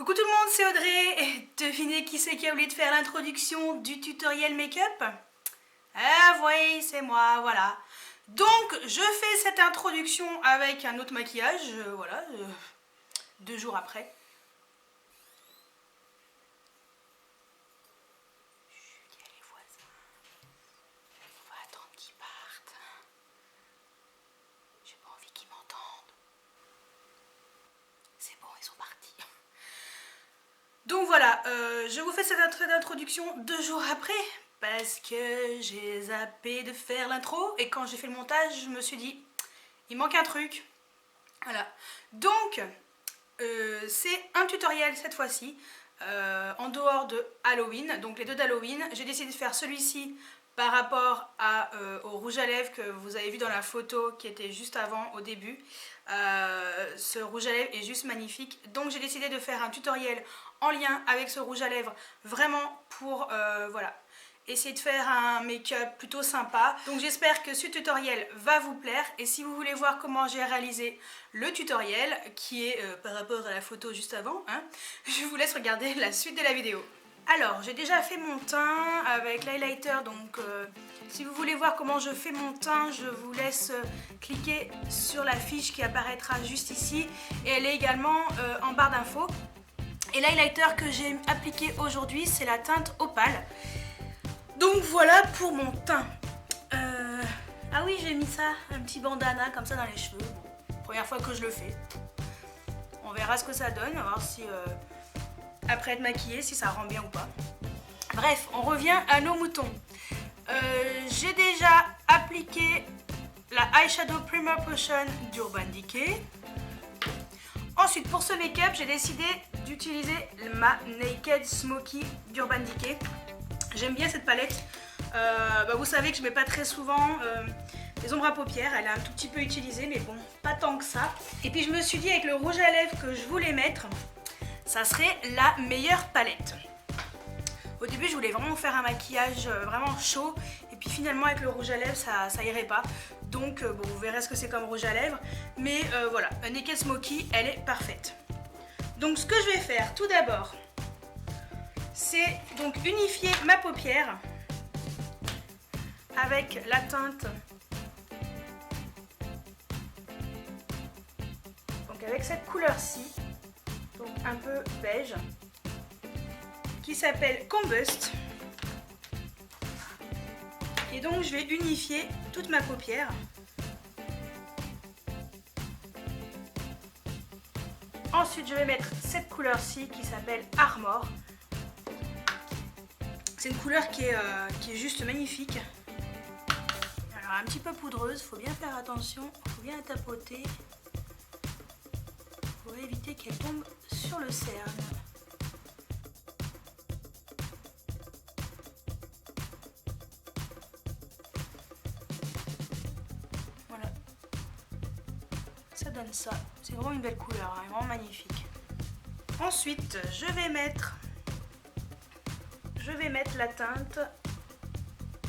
Coucou tout le monde, c'est Audrey, et devinez qui c'est qui a oublié de faire l'introduction du tutoriel make-up? Ah oui, c'est moi, voilà. Donc, je fais cette introduction avec un autre maquillage, voilà, 2 jours après. Chut, il y a les voisins. On va attendre qu'ils partent. J'ai pas envie qu'ils m'entendent. C'est bon, ils sont partis. Donc voilà, je vous fais cette introduction 2 jours après parce que j'ai zappé de faire l'intro et quand j'ai fait le montage, je me suis dit, il manque un truc. Voilà. Donc, c'est un tutoriel cette fois-ci, en dehors de Halloween, donc les deux d'Halloween. J'ai décidé de faire celui-ci par rapport au rouge à lèvres que vous avez vu dans la photo qui était juste avant, au début. Ce rouge à lèvres est juste magnifique. Donc j'ai décidé de faire un tutoriel en lien avec ce rouge à lèvres, vraiment pour voilà, essayer de faire un make-up plutôt sympa. Donc j'espère que ce tutoriel va vous plaire. Et si vous voulez voir comment j'ai réalisé le tutoriel, qui est par rapport à la photo juste avant, hein, je vous laisse regarder la suite de la vidéo. Alors, j'ai déjà fait mon teint avec l'highlighter, donc si vous voulez voir comment je fais mon teint, je vous laisse cliquer sur la fiche qui apparaîtra juste ici. Et elle est également en barre d'infos. Et l'highlighter que j'ai appliqué aujourd'hui, c'est la teinte Opale. Donc voilà pour mon teint. Ah oui, j'ai mis ça, un petit bandana comme ça dans les cheveux. Bon, première fois que je le fais. On verra ce que ça donne, on va voir si... après être maquillée, si ça rend bien ou pas. Bref, on revient à nos moutons. J'ai déjà appliqué la Eyeshadow Primer Potion d'Urban Decay. Ensuite, pour ce make-up, j'ai décidé d'utiliser ma Naked Smoky d'Urban Decay. J'aime bien cette palette. Vous savez que je mets pas très souvent les ombres à paupières. Elle est un tout petit peu utilisée, mais bon, pas tant que ça. Et puis je me suis dit avec le rouge à lèvres que je voulais mettre, ça serait la meilleure palette. Au début, je voulais vraiment faire un maquillage vraiment chaud. Et puis finalement, avec le rouge à lèvres, ça irait pas. Donc, bon, vous verrez ce que c'est comme rouge à lèvres. Mais voilà, la Naked Smoky, elle est parfaite. Donc, ce que je vais faire tout d'abord, c'est donc unifier ma paupière avec la teinte. Donc, avec cette couleur-ci. Donc un peu beige, qui s'appelle Combust. Et donc je vais unifier toute ma paupière. Ensuite je vais mettre cette couleur-ci qui s'appelle Armor. C'est une couleur qui est juste magnifique. Alors un petit peu poudreuse, faut bien faire attention, faut bien la tapoter pour éviter qu'elle tombe sur le cerne. Voilà. Ça donne ça. C'est vraiment une belle couleur, hein, vraiment magnifique. Ensuite, je vais mettre la teinte.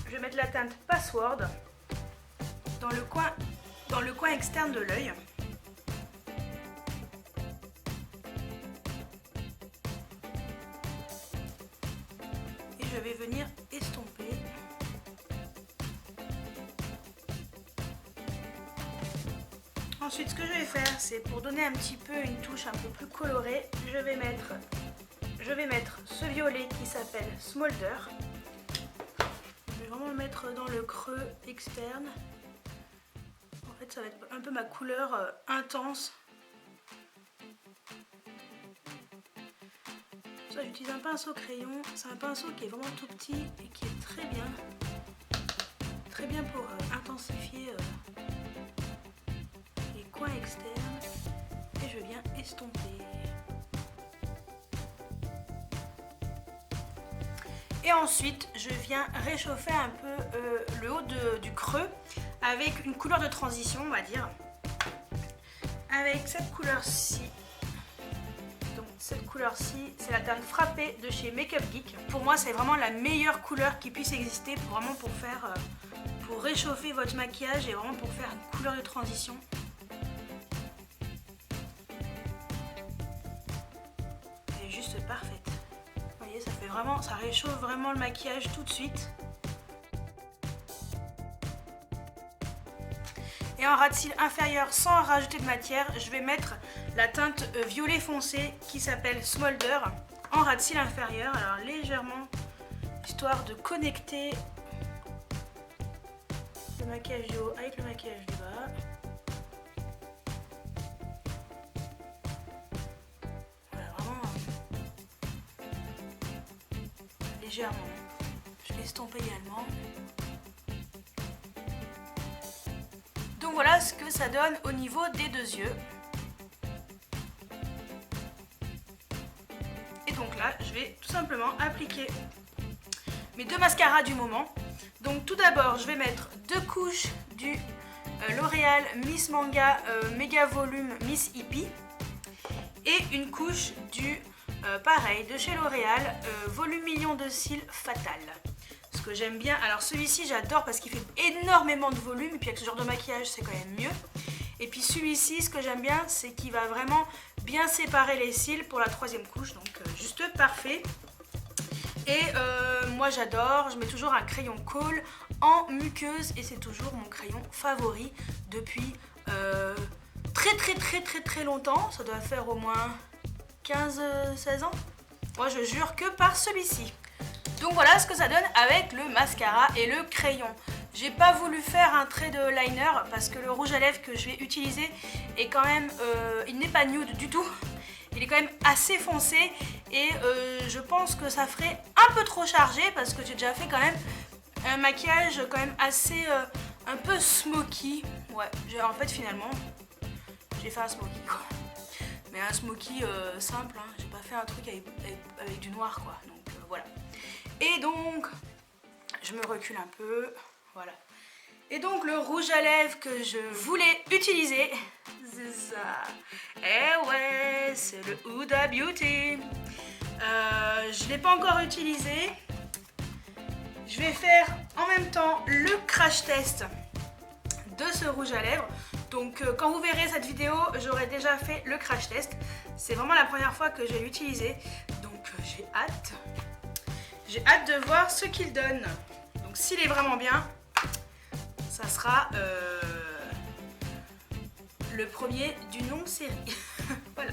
Je vais mettre la teinte Password dans le coin externe de l'œil. Je vais venir estomper. Ensuite, ce que je vais faire, c'est pour donner un petit peu une touche un peu plus colorée, je vais mettre ce violet qui s'appelle Smolder. Je vais vraiment le mettre dans le creux externe. En fait, ça va être un peu ma couleur intense. Ça, j'utilise un pinceau crayon. C'est un pinceau qui est vraiment tout petit et qui est très bien pour intensifier les coins externes. Et je viens estomper. Et ensuite, je viens réchauffer un peu le haut du creux avec une couleur de transition, on va dire. Avec cette couleur-ci. Cette couleur-ci, c'est la teinte frappée de chez Makeup Geek. Pour moi, c'est vraiment la meilleure couleur qui puisse exister pour réchauffer votre maquillage et vraiment pour faire une couleur de transition. Et vraiment, ça réchauffe vraiment le maquillage tout de suite. Et en ras de cils inférieur, sans rajouter de matière, je vais mettre la teinte violet foncé qui s'appelle Smolder en ras de cils inférieur. Alors légèrement, histoire de connecter le maquillage du haut avec le maquillage du bas. Voilà, vraiment légèrement. Je vais estomper également. Donc voilà ce que ça donne au niveau des deux yeux. Et donc là, je vais tout simplement appliquer mes deux mascaras du moment. Donc tout d'abord, je vais mettre 2 couches du L'Oréal Miss Manga Méga Volume Miss Hippie et une couche du pareil de chez L'Oréal Volume Million de Cils Fatal. Ce que j'aime bien, alors celui-ci j'adore parce qu'il fait énormément de volume et puis avec ce genre de maquillage c'est quand même mieux. Et puis celui-ci, ce que j'aime bien, c'est qu'il va vraiment bien séparer les cils pour la 3e couche, donc juste parfait. Et moi j'adore, je mets toujours un crayon Kohl en muqueuse et c'est toujours mon crayon favori depuis très longtemps. Ça doit faire au moins 15-16 ans. Moi je jure que par celui-ci. Donc voilà ce que ça donne avec le mascara et le crayon. J'ai pas voulu faire un trait de liner parce que le rouge à lèvres que je vais utiliser est quand même, il n'est pas nude du tout. Il est quand même assez foncé et je pense que ça ferait un peu trop chargé parce que j'ai déjà fait quand même un maquillage quand même assez un peu smoky. Ouais, en fait finalement j'ai fait un smoky quoi. Mais un smoky simple, hein. J'ai pas fait un truc avec du noir quoi. Donc voilà. Et donc je me recule un peu, voilà. Et donc le rouge à lèvres que je voulais utiliser, c'est ça. Eh ouais, c'est le Huda Beauty. Je ne l'ai pas encore utilisé. Je vais faire en même temps le crash test de ce rouge à lèvres. Donc quand vous verrez cette vidéo, j'aurai déjà fait le crash test. C'est vraiment la première fois que je vais l'utiliser. Donc j'ai hâte. J'ai hâte de voir ce qu'il donne. Donc s'il est vraiment bien, ça sera le premier d'une longue série. Voilà.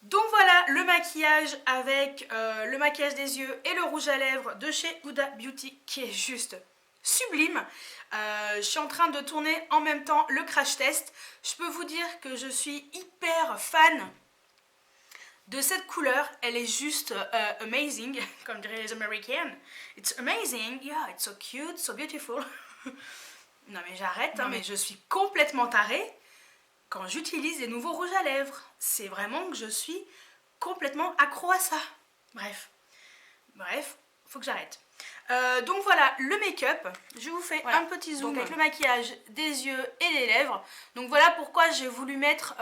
Donc voilà le maquillage avec le maquillage des yeux et le rouge à lèvres de chez Huda Beauty qui est juste sublime. Je suis en train de tourner en même temps le crash test. Je peux vous dire que je suis hyper fan de cette couleur. Elle est juste amazing, comme diraient les Américaines. It's amazing, yeah, it's so cute, so beautiful. Non mais j'arrête, hein, mais je suis complètement tarée quand j'utilise des nouveaux rouges à lèvres. C'est vraiment que je suis complètement accro à ça. Bref, faut que j'arrête. Donc voilà le make-up, je vous fais un petit zoom avec le maquillage des yeux et des lèvres. Donc voilà pourquoi j'ai voulu mettre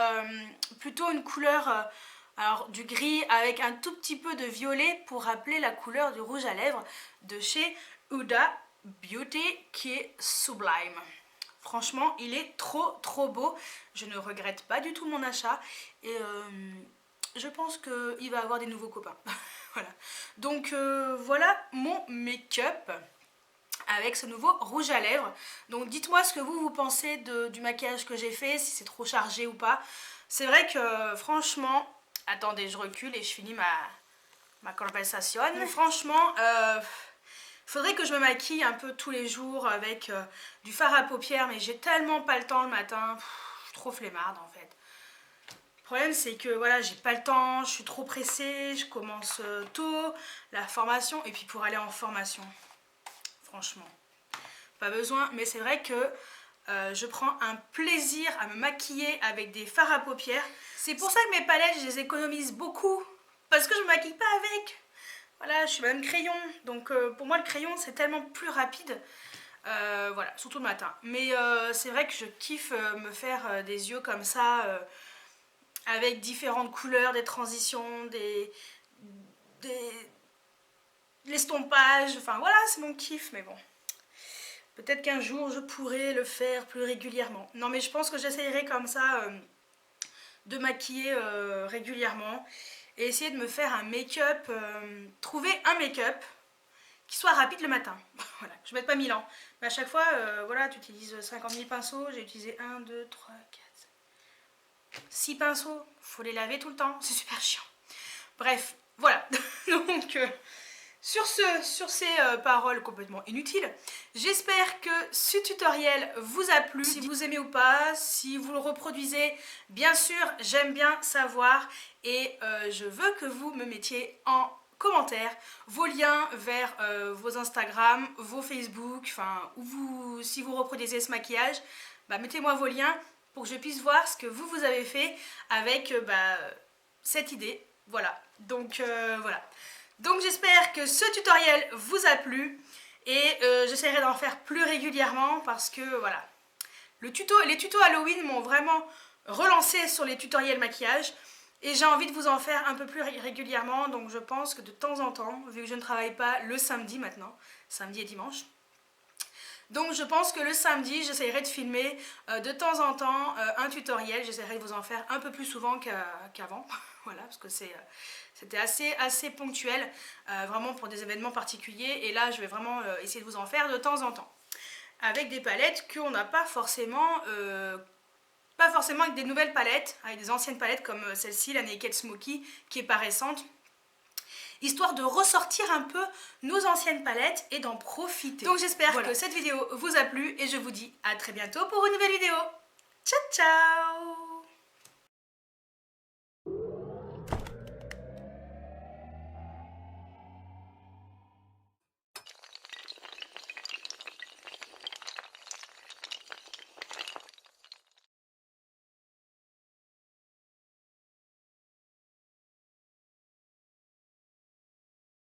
plutôt une couleur, alors du gris avec un tout petit peu de violet pour rappeler la couleur du rouge à lèvres de chez Huda Beauty qui est sublime. Franchement il est trop beau, je ne regrette pas du tout mon achat et je pense qu'il va avoir des nouveaux copains. Voilà. Donc voilà mon make-up avec ce nouveau rouge à lèvres. Donc dites-moi ce que vous pensez du maquillage que j'ai fait, si c'est trop chargé ou pas. C'est vrai que franchement, attendez je recule et je finis ma conversation. Franchement, faudrait que je me maquille un peu tous les jours avec du fard à paupières, mais j'ai tellement pas le temps le matin, je suis trop flemmarde en fait. Le problème c'est que voilà, j'ai pas le temps, je suis trop pressée, je commence tôt la formation et puis pour aller en formation, franchement, pas besoin. Mais c'est vrai que je prends un plaisir à me maquiller avec des fards à paupières. C'est pour ça que mes palettes, je les économise beaucoup parce que je me maquille pas avec. Voilà, je suis même crayon, donc pour moi le crayon c'est tellement plus rapide. Voilà, surtout le matin. Mais c'est vrai que je kiffe me faire des yeux comme ça. Avec différentes couleurs, des transitions, l'estompage, enfin voilà, c'est mon kiff, mais bon. Peut-être qu'un jour je pourrai le faire plus régulièrement. Non mais je pense que j'essayerai comme ça de maquiller régulièrement et essayer de me faire un make-up, trouver un make-up qui soit rapide le matin. Voilà, je ne mette pas 1000 ans. Mais à chaque fois, voilà, tu utilises 50 000 pinceaux, j'ai utilisé 1, 2, 3, 4, 6 pinceaux. Faut les laver tout le temps, c'est super chiant. Bref, voilà. Donc, sur ces paroles complètement inutiles, j'espère que ce tutoriel vous a plu. Si vous aimez ou pas, si vous le reproduisez, bien sûr, j'aime bien savoir. Et je veux que vous me mettiez en commentaire vos liens vers vos Instagram, vos Facebook, enfin, si vous reproduisez ce maquillage, bah, mettez-moi vos liens pour que je puisse voir ce que vous avez fait avec cette idée. Voilà, donc voilà. Donc j'espère que ce tutoriel vous a plu et j'essaierai d'en faire plus régulièrement parce que voilà, les tutos Halloween m'ont vraiment relancé sur les tutoriels maquillage et j'ai envie de vous en faire un peu plus régulièrement, donc je pense que de temps en temps, vu que je ne travaille pas le samedi maintenant, samedi et dimanche, donc je pense que le samedi, j'essaierai de filmer de temps en temps un tutoriel, j'essaierai de vous en faire un peu plus souvent qu'avant, voilà, parce que c'était assez ponctuel, vraiment pour des événements particuliers, et là je vais vraiment essayer de vous en faire de temps en temps, avec des palettes qu'on n'a pas forcément avec des nouvelles palettes, avec des anciennes palettes comme celle-ci, la Naked Smoky, qui est pas récente, histoire de ressortir un peu nos anciennes palettes et d'en profiter. Donc j'espère que cette vidéo vous a plu et je vous dis à très bientôt pour une nouvelle vidéo. Ciao ciao!